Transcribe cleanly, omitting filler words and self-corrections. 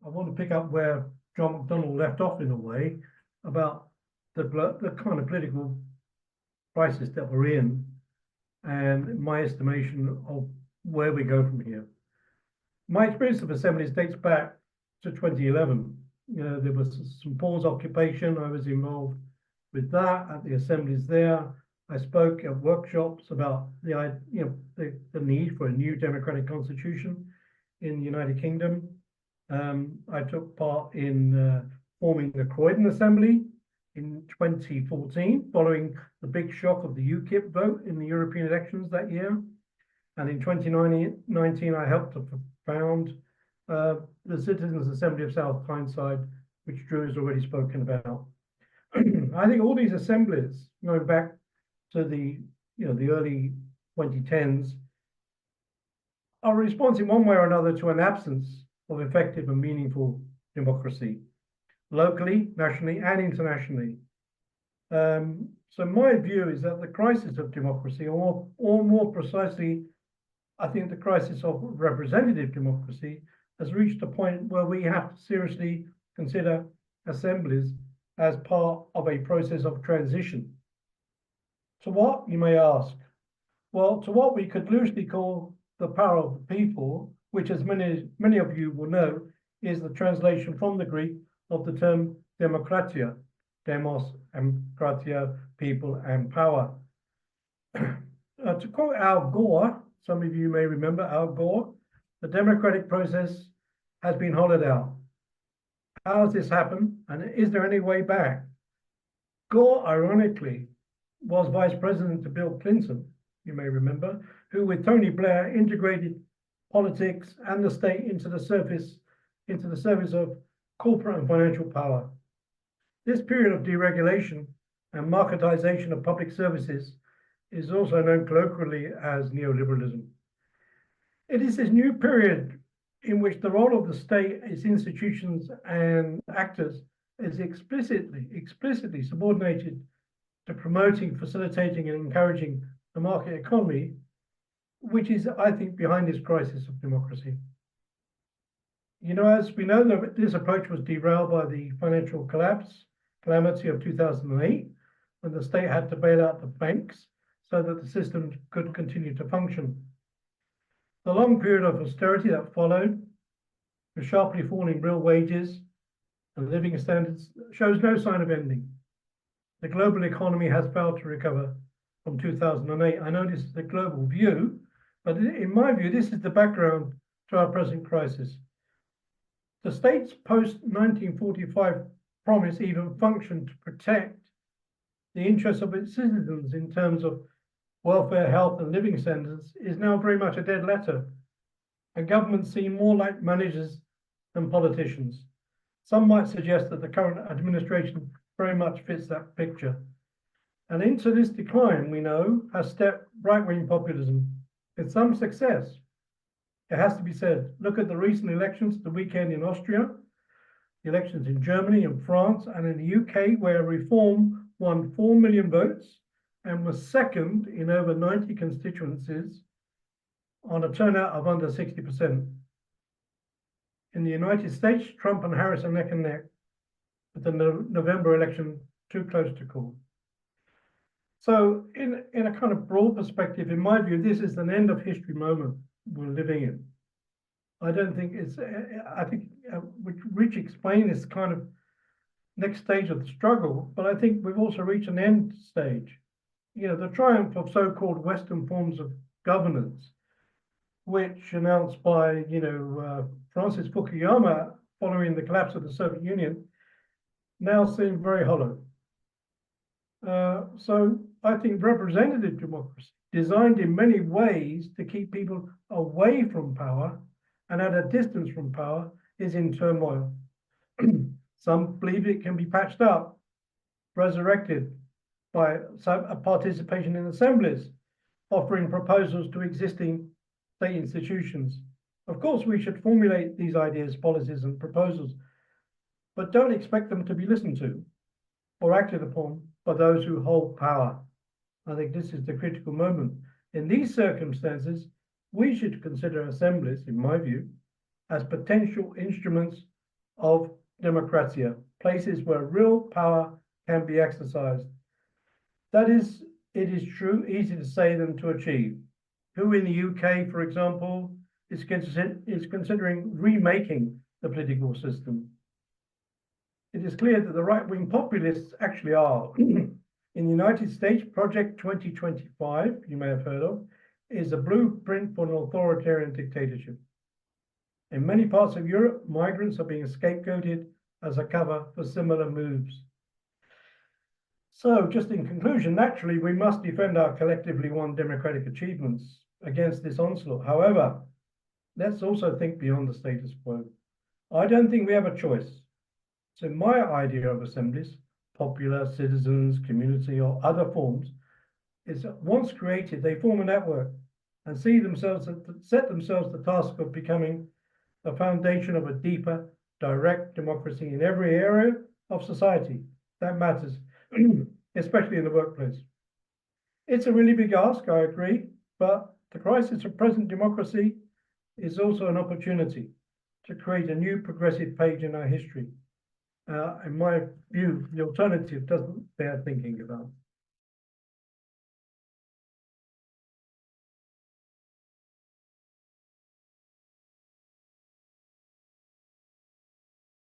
I want to pick up where John McDonnell left off in a way about the kind of political crisis that we're in, and my estimation of where we go from here. My experience of assemblies dates back to 2011. There was some pause occupation. I was involved with that at the assemblies there. I spoke at workshops about the need for a new democratic constitution in the United Kingdom. I took part in forming the Croydon Assembly in 2014, following the big shock of the UKIP vote in the European elections that year. And in 2019, I helped to found the Citizens Assembly of South Tyneside, which Drew has already spoken about. I think all these assemblies, going back to the early 2010s, are a response in one way or another to an absence of effective and meaningful democracy, locally, nationally, and internationally. So my view is that the crisis of democracy, or more precisely, I think the crisis of representative democracy, has reached a point where we have to seriously consider assemblies as part of a process of transition. To what, you may ask? Well, to what we could loosely call the power of the people, which, as many of you will know, is the translation from the Greek of the term demokratia, demos and kratia, people and power. To quote Al Gore, some of you may remember Al Gore, the democratic process has been hollowed out. How has this happened, and is there any way back? Gore, ironically, was vice president to Bill Clinton, you may remember, who with Tony Blair integrated politics and the state into the service of corporate and financial power. This period of deregulation and marketization of public services is also known colloquially as neoliberalism. It is this new period in which the role of the state, its institutions and actors is explicitly subordinated to promoting, facilitating and encouraging the market economy, which is, I think, behind this crisis of democracy. As we know, this approach was derailed by the financial calamity of 2008, when the state had to bail out the banks so that the system could continue to function. The long period of austerity that followed, with sharply falling real wages and living standards, shows no sign of ending. The global economy has failed to recover from 2008. I know this is the global view, but in my view, this is the background to our present crisis. The state's post-1945 promise even functioned to protect the interests of its citizens in terms of welfare, health, and living standards is now very much a dead letter, and governments seem more like managers than politicians. Some might suggest that the current administration very much fits that picture. And into this decline, we know, has stepped right-wing populism with some success. It has to be said, look at the recent elections the weekend in Austria, the elections in Germany and France, and in the UK, where Reform won 4 million votes and was second in over 90 constituencies on a turnout of under 60%. In the United States, Trump and Harris are neck and neck, with the November election too close to call. So in a kind of broad perspective, in my view, this is an end of history moment we're living in. I don't think it's, I think Rich explained this kind of next stage of the struggle, but I think we've also reached an end stage. The triumph of so-called Western forms of governance, which announced by, Francis Fukuyama following the collapse of the Soviet Union, now seem very hollow. So I think representative democracy, designed in many ways to keep people away from power and at a distance from power, is in turmoil. Some believe it can be patched up, resurrected by a participation in assemblies, offering proposals to existing state institutions. Of course, we should formulate these ideas, policies, and proposals, but don't expect them to be listened to or acted upon by those who hold power. I think this is the critical moment. In these circumstances, we should consider assemblies, in my view, as potential instruments of democratia, places where real power can be exercised. That is, it is true, easier to say than to achieve. Who in the UK, for example, is considering remaking the political system? It is clear that the right-wing populists actually are. In the United States, Project 2025, you may have heard of, is a blueprint for an authoritarian dictatorship. In many parts of Europe, migrants are being scapegoated as a cover for similar moves. So, just in conclusion, naturally, we must defend our collectively won democratic achievements against this onslaught. However, let's also think beyond the status quo. I don't think we have a choice. So my idea of assemblies, popular, citizens, community, or other forms, is that once created, they form a network and set themselves the task of becoming the foundation of a deeper, direct democracy in every area of society that matters, especially in the workplace. It's a really big ask, I agree, but the crisis of present democracy is also an opportunity to create a new progressive page in our history. In my view, the alternative doesn't bear thinking about.